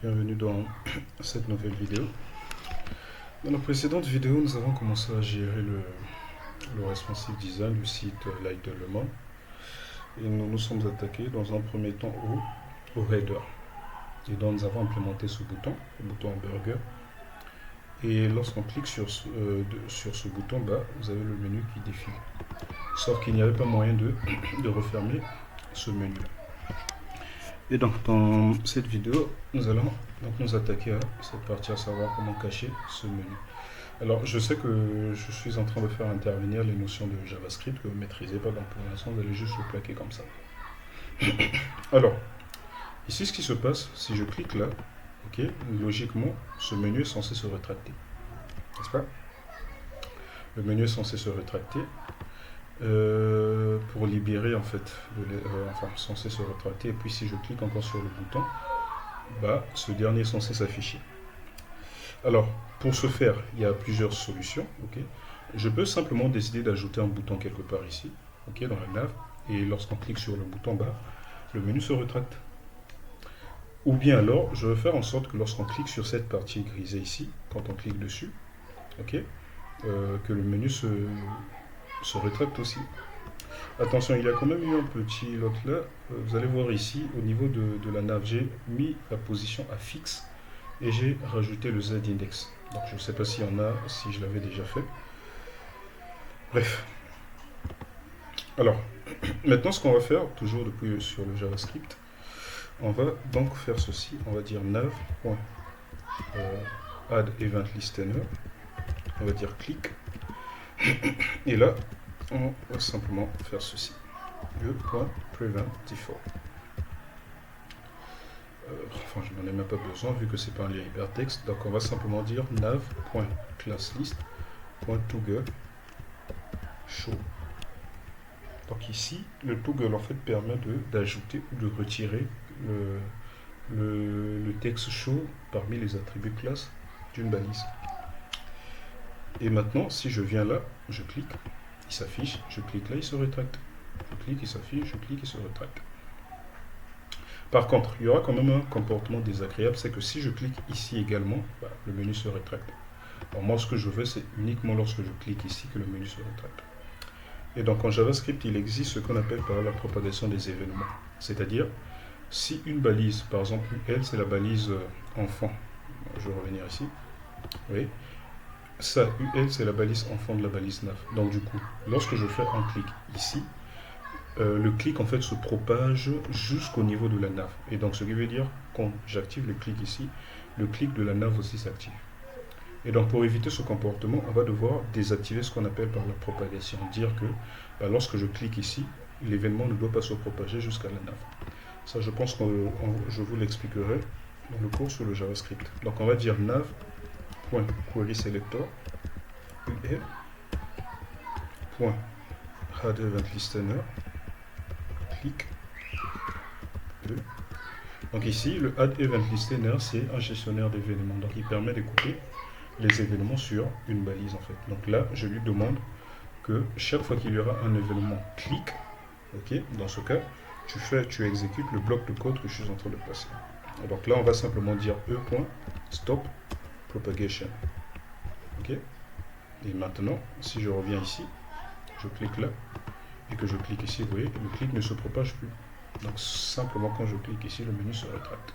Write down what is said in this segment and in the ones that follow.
Bienvenue dans cette nouvelle vidéo. Dans la précédente vidéo, nous avons commencé à gérer le responsive design du site Light de Le Mans. Et nous nous sommes attaqués dans un premier temps au header. Et donc nous avons implémenté ce bouton, le bouton hamburger. Et lorsqu'on clique sur ce bouton, vous avez le menu qui défile. Sauf qu'il n'y avait pas moyen de refermer ce menu. Et donc dans cette vidéo, nous allons donc nous attaquer à cette partie, à savoir comment cacher ce menu. Alors je sais que je suis en train de faire intervenir les notions de JavaScript que vous ne maîtrisez pas, donc pour l'instant vous allez juste le plaquer comme ça. Alors, ici ce qui se passe, si je clique là, ok, logiquement ce menu est censé se rétracter, n'est-ce pas? Le menu est censé se rétracter. Pour libérer en fait, censé se rétracter, et puis si je clique encore sur le bouton, ce dernier est censé s'afficher. Alors pour ce faire, il y a plusieurs solutions. Okay, je peux simplement décider d'ajouter un bouton quelque part ici, okay, dans la nav, et lorsqu'on clique sur le bouton, le menu se rétracte. Ou bien alors, je vais faire en sorte que lorsqu'on clique sur cette partie grisée ici, quand on clique dessus, okay, que le menu se rétracte aussi. Attention, il y a quand même eu un petit lot là. Vous allez voir ici, au niveau de la nav, j'ai mis la position à fixe et j'ai rajouté le z-index. Donc je ne sais pas s'il y en a, si je l'avais déjà fait. Bref. Alors, maintenant ce qu'on va faire, toujours depuis sur le JavaScript, on va donc faire ceci. On va dire nav.add event listener. On va dire click. Et là, on va simplement faire ceci. Le.prevent default. Je n'en ai même pas besoin vu que c'est pas un lien hypertexte. Donc on va simplement dire nav.classlist.toggle show. Donc ici, le toggle en fait permet d'ajouter ou de retirer le texte show parmi les attributs classe d'une balise. Et maintenant, si je viens là, je clique, il s'affiche, je clique là, il se rétracte. Je clique, il s'affiche, je clique, il se rétracte. Par contre, il y aura quand même un comportement désagréable, c'est que si je clique ici également, le menu se rétracte. Alors moi, ce que je veux, c'est uniquement lorsque je clique ici que le menu se rétracte. Et donc en JavaScript, il existe ce qu'on appelle par la propagation des événements. C'est-à-dire, si une balise, par exemple, UL, c'est la balise enfant. Je vais revenir ici. Oui. Ça, UL, c'est la balise enfant de la balise nav. Donc du coup, lorsque je fais un clic ici, le clic en fait se propage jusqu'au niveau de la nav. Et donc ce qui veut dire, quand j'active le clic ici, le clic de la nav aussi s'active. Et donc pour éviter ce comportement, on va devoir désactiver ce qu'on appelle par la propagation. Dire que lorsque je clique ici, l'événement ne doit pas se propager jusqu'à la nav. Ça, je pense que je vous l'expliquerai dans le cours sur le JavaScript. Donc on va dire nav.querySelector ul.addEventListener clic 2. Donc ici, le addEventListener, c'est un gestionnaire d'événements. Donc il permet d'écouter les événements sur une balise en fait. Donc là, je lui demande que chaque fois qu'il y aura un événement clic, ok, dans ce cas, tu exécutes le bloc de code que je suis en train de passer. Et donc là, on va simplement dire e.stop propagation. Ok. Et maintenant, si je reviens ici, je clique là, et que je clique ici, vous voyez, le clic ne se propage plus. Donc simplement quand je clique ici, le menu se rétracte.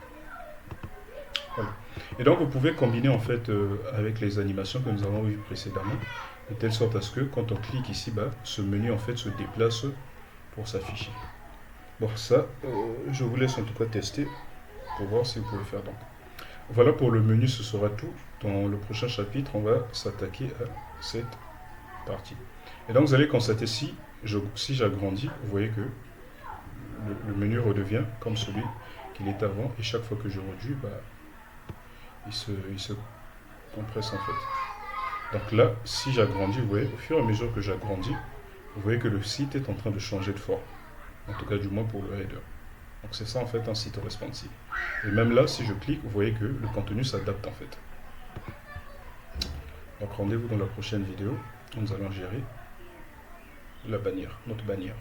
Voilà. Et donc vous pouvez combiner en fait avec les animations que nous avons vues précédemment, de telle sorte à ce que quand on clique ici, ce menu en fait se déplace pour s'afficher. Bon, ça, je vous laisse en tout cas tester pour voir si vous pouvez faire donc. Voilà pour le menu, ce sera tout. Dans le prochain chapitre, on va s'attaquer à cette partie. Et donc vous allez constater si j'agrandis, vous voyez que le menu redevient comme celui qu'il était avant, et chaque fois que je réduis, il se compresse en fait. Donc là, si j'agrandis, vous voyez, au fur et à mesure que j'agrandis, vous voyez que le site est en train de changer de forme. En tout cas, du moins pour le header. Donc c'est ça en fait un site responsive. Et même là, si je clique, vous voyez que le contenu s'adapte en fait. Donc rendez-vous dans la prochaine vidéo où nous allons gérer la bannière, notre bannière.